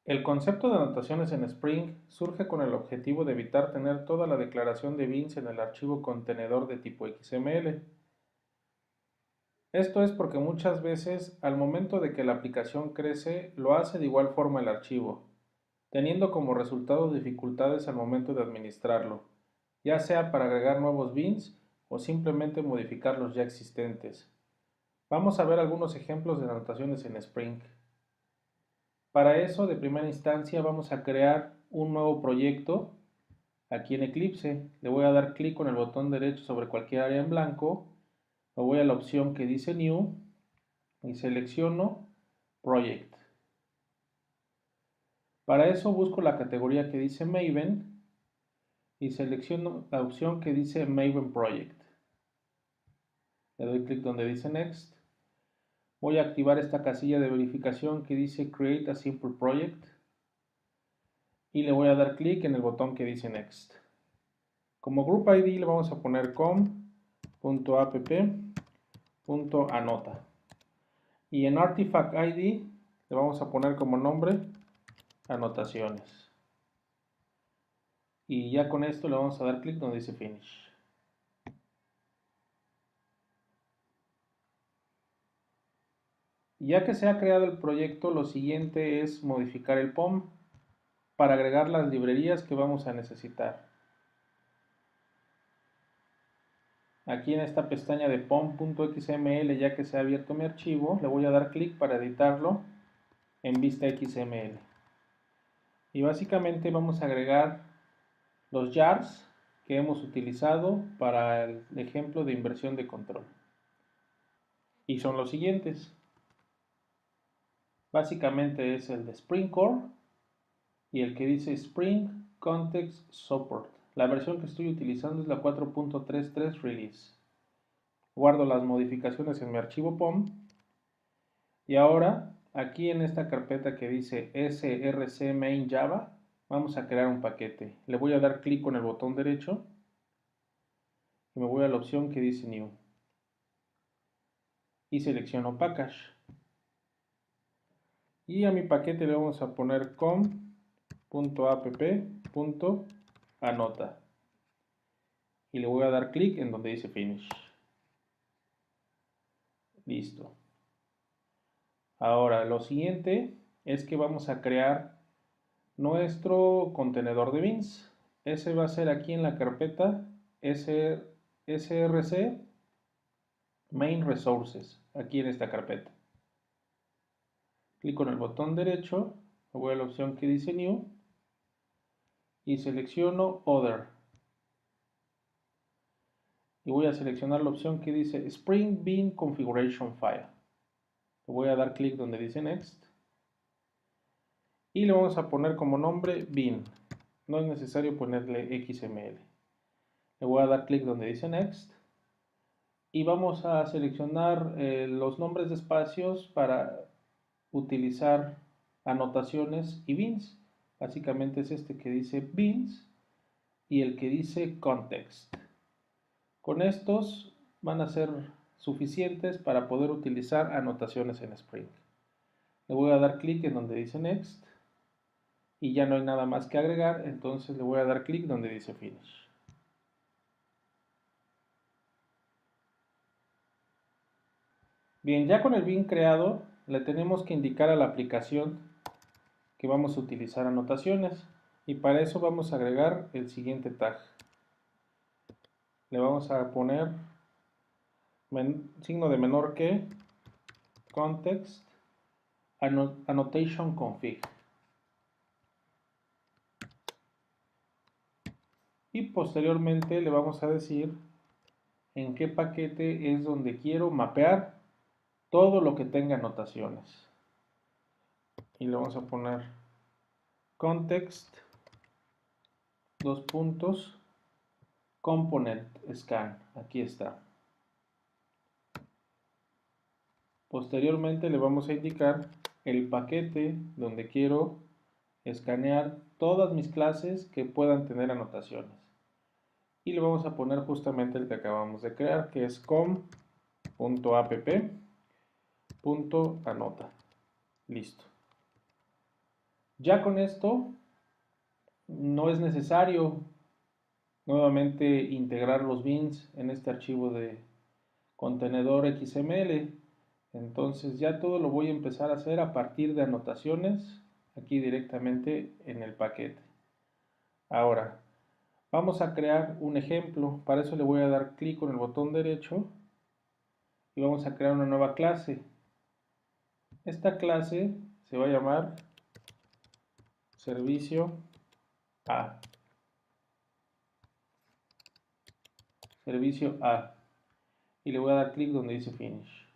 El concepto de anotaciones en Spring surge con el objetivo de evitar tener toda la declaración de beans en el archivo contenedor de tipo XML. Esto es porque muchas veces, al momento de que la aplicación crece, lo hace de igual forma el archivo, teniendo como resultado dificultades al momento de administrarlo, ya sea para agregar nuevos beans o simplemente modificar los ya existentes. Vamos a ver algunos ejemplos de anotaciones en Spring. Para eso, de primera instancia, vamos a crear un nuevo proyecto aquí en Eclipse. Le voy a dar clic con el botón derecho sobre cualquier área en blanco. Me voy a la opción que dice New y selecciono Project. Para eso busco la categoría que dice Maven y selecciono la opción que dice Maven Project. Le doy clic donde dice Next. Voy a activar esta casilla de verificación que dice Create a Simple Project y le voy a dar clic en el botón que dice Next. Como Group ID le vamos a poner com.app.anota y en Artifact ID le vamos a poner como nombre anotaciones. Y ya con esto le vamos a dar clic donde dice Finish. Ya que se ha creado el proyecto, lo siguiente es modificar el POM para agregar las librerías que vamos a necesitar. Aquí en esta pestaña de pom.xml, ya que se ha abierto mi archivo, le voy a dar clic para editarlo en vista XML. Y básicamente vamos a agregar los jars que hemos utilizado para el ejemplo de inversión de control. Y son los siguientes. Básicamente es el de Spring Core y el que dice Spring Context Support. La versión que estoy utilizando es la 4.33 Release. Guardo las modificaciones en mi archivo POM y ahora aquí en esta carpeta que dice src main java vamos a crear un paquete. Le voy a dar clic con el botón derecho y me voy a la opción que dice New y selecciono Package y a mi paquete le vamos a poner com.app.anota y le voy a dar clic en donde dice Finish. Listo. Ahora lo siguiente es que vamos a crear nuestro contenedor de beans. Ese va a ser aquí en la carpeta src main resources, aquí en esta carpeta. Clic en el botón derecho, me voy a la opción que dice New y selecciono Other. Y voy a seleccionar la opción que dice Spring Bean Configuration File. Le voy a dar clic donde dice Next. Y le vamos a poner como nombre Bean. No es necesario ponerle XML. Le voy a dar clic donde dice Next. Y vamos a seleccionar los nombres de espacios para utilizar anotaciones y beans. Básicamente es este que dice beans y el que dice context. Con estos van a ser suficientes para poder utilizar anotaciones en Spring. Le voy a dar clic en donde dice Next y ya no hay nada más que agregar, entonces le voy a dar clic donde dice Finish. Bien, ya con el bean creado, le tenemos que indicar a la aplicación que vamos a utilizar anotaciones y para eso vamos a agregar el siguiente tag. Le vamos a poner signo de menor que context annotation config y posteriormente le vamos a decir en qué paquete es donde quiero mapear todo lo que tenga anotaciones y le vamos a poner context dos puntos component scan, aquí está. Posteriormente le vamos a indicar el paquete donde quiero escanear todas mis clases que puedan tener anotaciones y le vamos a poner justamente el que acabamos de crear, que es com.app.anota. Listo. Ya con esto no es necesario nuevamente integrar los beans en este archivo de contenedor XML. Entonces ya todo lo voy a empezar a hacer a partir de anotaciones aquí directamente en el paquete. Ahora vamos a crear un ejemplo. Para eso le voy a dar clic con el botón derecho y vamos a crear una nueva clase. Esta clase se va a llamar servicio A. Servicio A. Y le voy a dar clic donde dice Finish.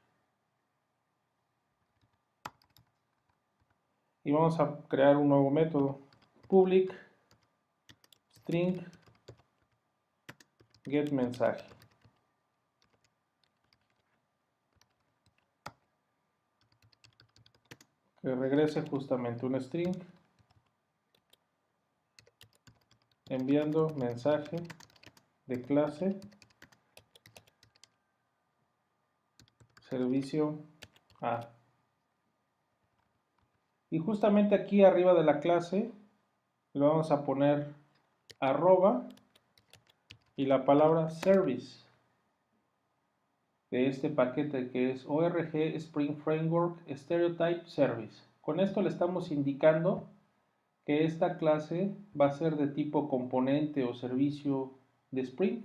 Y vamos a crear un nuevo método. Public string get mensaje. Que regrese justamente un string enviando mensaje de clase servicio A. Y justamente aquí arriba de la clase le vamos a poner arroba y la palabra service de este paquete que es org Spring Framework Stereotype Service. Con esto le estamos indicando que esta clase va a ser de tipo componente o servicio de Spring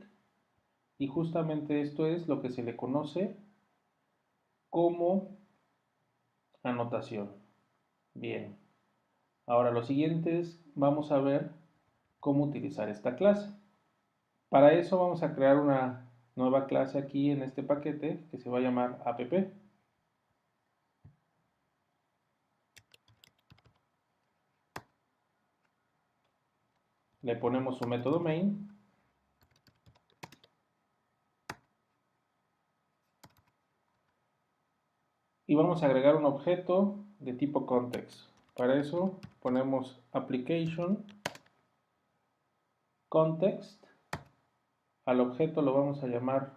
y justamente esto es lo que se le conoce como anotación. Bien, ahora lo siguiente es, vamos a ver cómo utilizar esta clase. Para eso vamos a crear una nueva clase aquí en este paquete que se va a llamar app. Le ponemos su método main y vamos a agregar un objeto de tipo context. Para eso ponemos application context. Al objeto lo vamos a llamar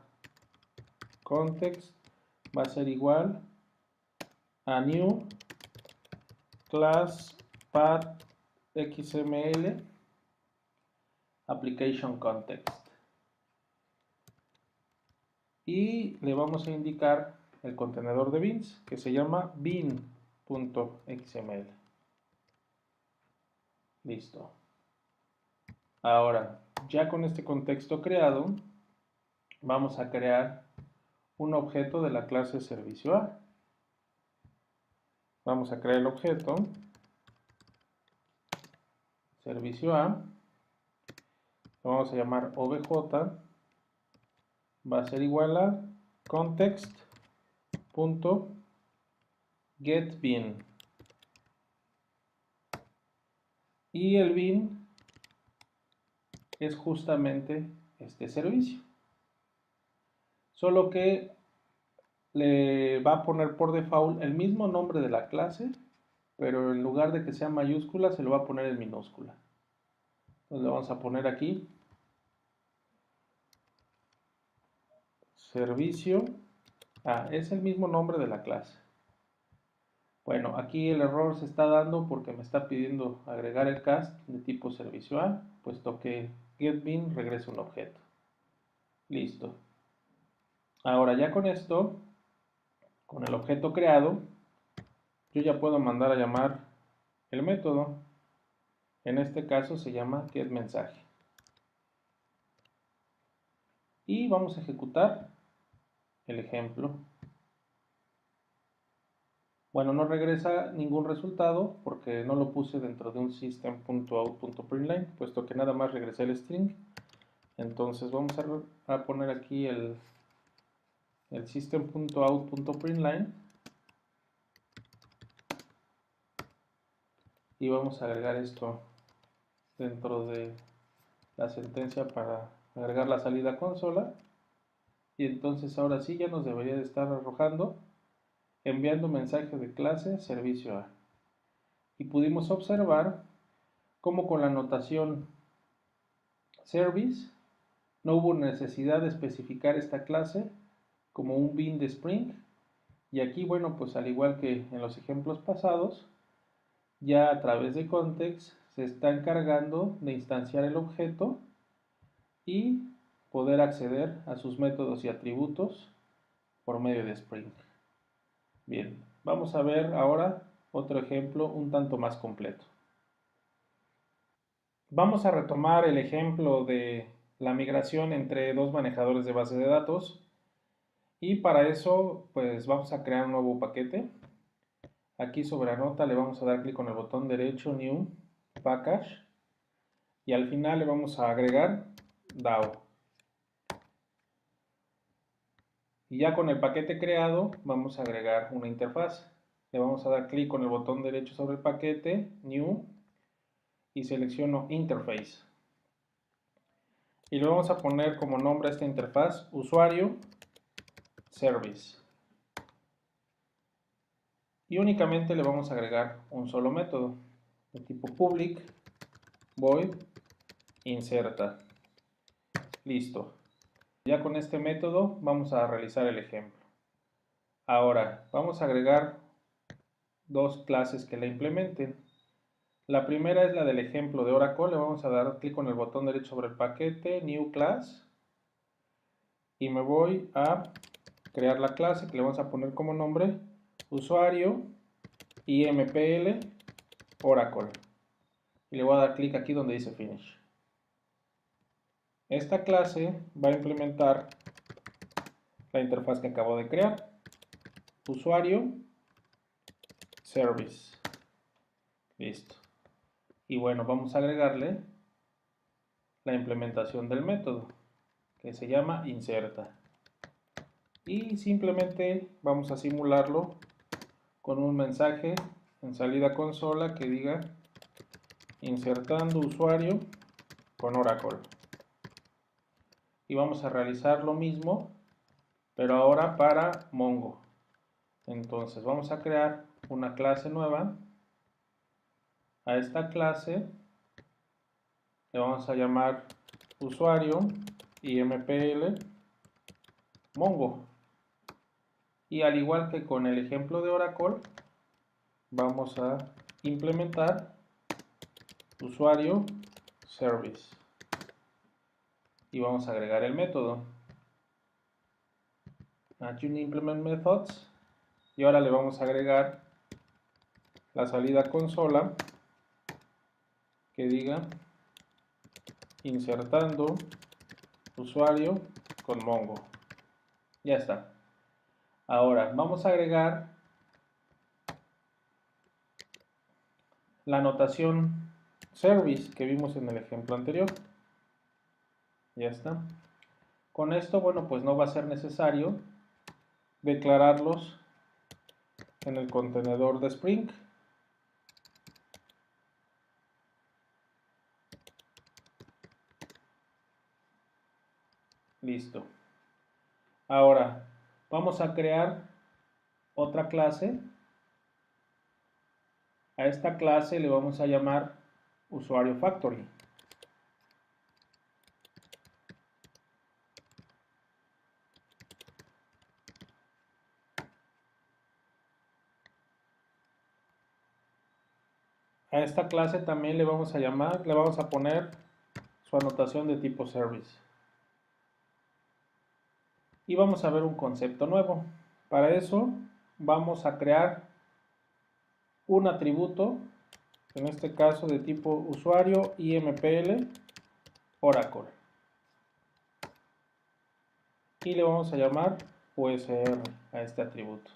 context. Va a ser igual a new class path XML application context. Y le vamos a indicar el contenedor de beans que se llama bean.xml. Listo. Ahora, ya con este contexto creado, vamos a crear un objeto de la clase servicio A. Vamos a crear el objeto servicio A, lo vamos a llamar obj, va a ser igual a context.getBean. Y el bean es justamente este servicio. Solo que le va a poner por default el mismo nombre de la clase, pero en lugar de que sea mayúscula, se lo va a poner en minúscula. Entonces le vamos a poner aquí servicio A, es el mismo nombre de la clase. Bueno, aquí el error se está dando porque me está pidiendo agregar el cast de tipo servicio A, puesto que getBean regresa un objeto. Listo. Ahora ya con esto, con el objeto creado, yo ya puedo mandar a llamar el método. En este caso se llama getMensaje. Y vamos a ejecutar el ejemplo. Bueno, no regresa ningún resultado porque no lo puse dentro de un system.out.println, puesto que nada más regresé el string. Entonces vamos a poner aquí el system.out.println y vamos a agregar esto dentro de la sentencia para agregar la salida consola. Y entonces ahora sí ya nos debería de estar arrojando enviando mensaje de clase servicio A. Y pudimos observar cómo con la anotación service no hubo necesidad de especificar esta clase como un bean de Spring. Y aquí, bueno, pues al igual que en los ejemplos pasados, ya a través de context se está encargando de instanciar el objeto y poder acceder a sus métodos y atributos por medio de Spring. Bien, vamos a ver ahora otro ejemplo un tanto más completo. Vamos a retomar el ejemplo de la migración entre dos manejadores de base de datos y para eso pues vamos a crear un nuevo paquete. Aquí sobre la nota le vamos a dar clic con el botón derecho New Package y al final le vamos a agregar DAO. Y ya con el paquete creado vamos a agregar una interfaz. Le vamos a dar clic con el botón derecho sobre el paquete, New, y selecciono Interface. Y le vamos a poner como nombre a esta interfaz usuario service. Y únicamente le vamos a agregar un solo método de tipo public void inserta. Listo. Ya con este método vamos a realizar el ejemplo. Ahora vamos a agregar dos clases que la implementen. La primera es la del ejemplo de Oracle. Le vamos a dar clic con el botón derecho sobre el paquete, New Class, y me voy a crear la clase que le vamos a poner como nombre usuario IMPL Oracle. Y le voy a dar clic aquí donde dice Finish. Esta clase va a implementar la interfaz que acabo de crear, usuario service. Listo. Y bueno, vamos a agregarle la implementación del método que se llama inserta. Y simplemente vamos a simularlo con un mensaje en salida consola que diga insertando usuario con Oracle. Y vamos a realizar lo mismo, pero ahora para Mongo. Entonces vamos a crear una clase nueva. A esta clase le vamos a llamar usuario IMPL Mongo. Y al igual que con el ejemplo de Oracle, vamos a implementar usuario service. Y vamos a agregar el método implement methods. Y ahora le vamos a agregar la salida consola que diga insertando usuario con Mongo. Ya está. Ahora vamos a agregar la notación service que vimos en el ejemplo anterior. Ya está. Con esto, bueno, pues no va a ser necesario declararlos en el contenedor de Spring. Listo. Ahora vamos a crear otra clase. A esta clase le vamos a llamar usuario factory. A esta clase también le vamos a poner su anotación de tipo service. Y vamos a ver un concepto nuevo. Para eso vamos a crear un atributo, en este caso de tipo usuario IMPL Oracle. Y le vamos a llamar USR a este atributo.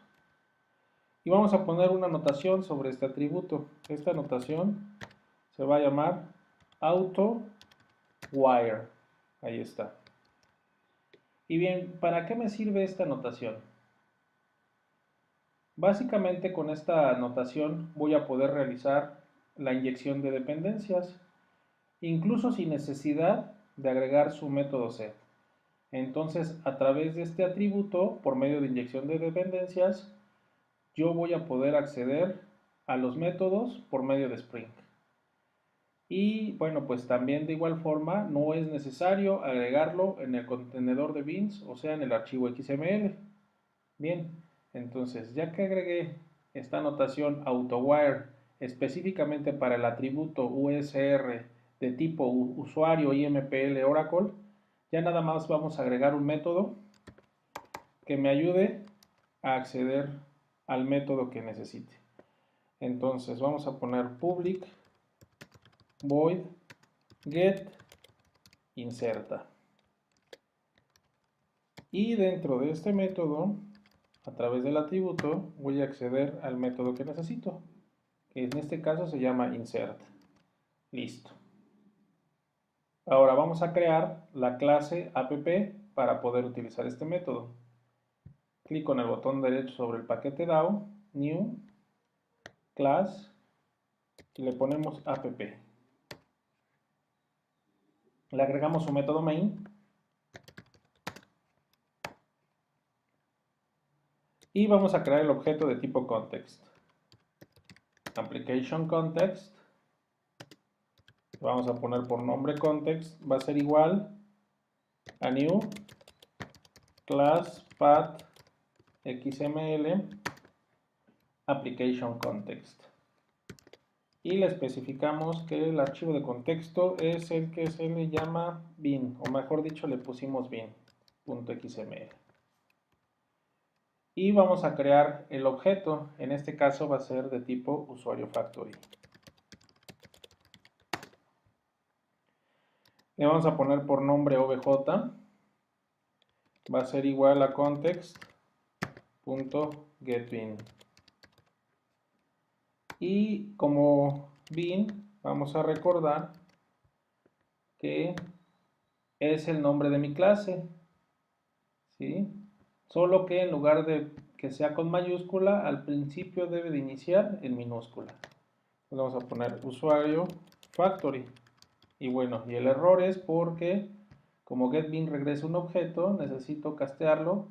Y vamos a poner una anotación sobre este atributo. Esta anotación se va a llamar AutoWire. Ahí está. Y bien, ¿para qué me sirve esta anotación? Básicamente con esta anotación voy a poder realizar la inyección de dependencias, incluso sin necesidad de agregar su método set. Entonces, a través de este atributo, por medio de inyección de dependencias, yo voy a poder acceder a los métodos por medio de Spring. Y bueno, pues también de igual forma no es necesario agregarlo en el contenedor de beans, o sea, en el archivo XML. Bien, entonces ya que agregué esta anotación AutoWire específicamente para el atributo USR de tipo usuario IMPL Oracle, ya nada más vamos a agregar un método que me ayude a acceder al método que necesite. Entonces vamos a poner public void get inserta. Y dentro de este método, a través del atributo, voy a acceder al método que necesito, que en este caso se llama insert. Listo. Ahora vamos a crear la clase app para poder utilizar este método. Clic con el botón derecho sobre el paquete DAO, New, Class, y le ponemos app. Le agregamos su método main y vamos a crear el objeto de tipo context. Application context, vamos a poner por nombre context, va a ser igual a new class path xml application context. Y le especificamos que el archivo de contexto es el que se le llama bin, o mejor dicho le pusimos bin.xml. Y vamos a crear el objeto, en este caso va a ser de tipo usuario factory. Le vamos a poner por nombre obj, va a ser igual a context.getBin. Y como bin vamos a recordar que es el nombre de mi clase, ¿sí? Solo que en lugar de que sea con mayúscula, al principio debe de iniciar en minúscula. Entonces vamos a poner usuario factory. Y bueno, y el error es porque como getBin regresa un objeto, necesito castearlo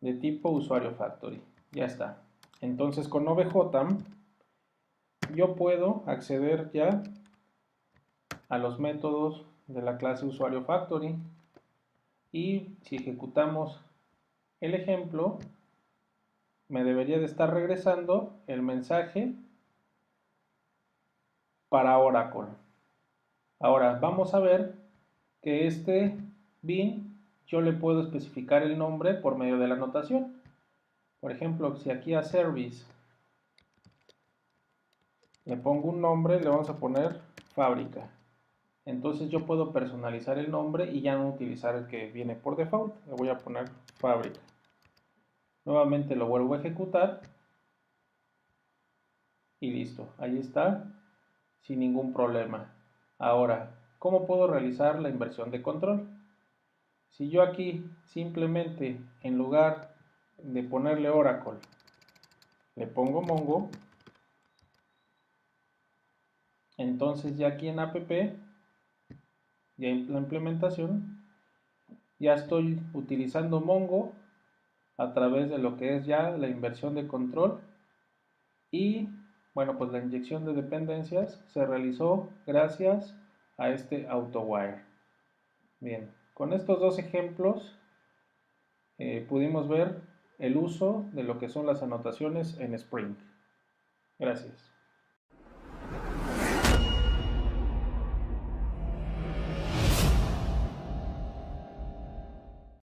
de tipo usuario factory. Ya está. Entonces con obj yo puedo acceder ya a los métodos de la clase usuario factory. Y si ejecutamos el ejemplo, me debería de estar regresando el mensaje para Oracle. Ahora vamos a ver que este bin yo le puedo especificar el nombre por medio de la anotación. Por ejemplo, si aquí a service le pongo un nombre, le vamos a poner fábrica. Entonces yo puedo personalizar el nombre y ya no utilizar el que viene por default. Le voy a poner fábrica. Nuevamente lo vuelvo a ejecutar y listo, ahí está, sin ningún problema. Ahora, ¿cómo puedo realizar la inversión de control? Si yo aquí simplemente en lugar de ponerle Oracle le pongo Mongo, entonces ya aquí en app, ya en la implementación, ya estoy utilizando Mongo a través de lo que es ya la inversión de control. Y bueno, pues la inyección de dependencias se realizó gracias a este AutoWire. Bien, con estos dos ejemplos pudimos ver el uso de lo que son las anotaciones en Spring. Gracias.